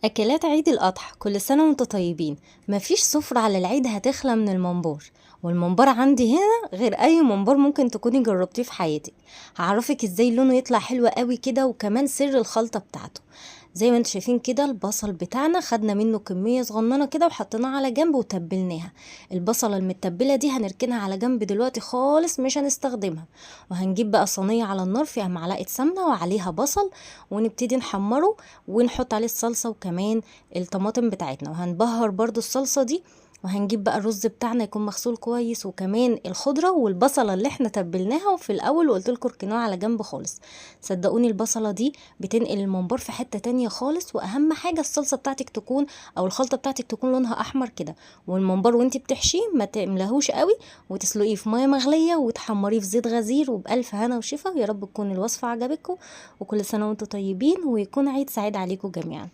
أكلات عيد الأضحى كل سنة وانتم طيبين. مفيش سفرة على العيد هتخلى من الممبار، والممبار عندي هنا غير أي ممبار ممكن تكوني جربتيه في حياتك. هعرفك ازاي لونه يطلع حلو قوي كده، وكمان سر الخلطة بتاعته. زي ما انتم شايفين كده البصل بتاعنا خدنا منه كمية صغننة كده وحطيناها على جنب وتبلناها. البصلة المتبلة دي هنركنها على جنب دلوقتي خالص، مش هنستخدمها. وهنجيب بقى صينية على النار فيها معلقة سمنة وعليها بصل، ونبتدي نحمره ونحط عليه الصلصة وكمان الطماطم بتاعتنا، وهنبهر برضو الصلصة دي. وهنجيب بقى الرز بتاعنا يكون مغسول كويس، وكمان الخضرة والبصلة اللي احنا تبلناها وفي الاول وقلت لكم اركنوها على جنب خالص. صدقوني البصلة دي بتنقل الممبار في حتة تانية خالص. واهم حاجة الصلصة بتاعتك تكون او الخلطة بتاعتك تكون لونها احمر كده. والممبار وانتي بتحشيه ما تملهوش قوي، وتسلقيه في مية مغلية وتحمريه في زيت غزير، وبألف هنا وشفا. يا رب تكون الوصفة عجبتكم، وكل سنة وانتم طيبين، ويكون عيد سعيد عليكم جميعا.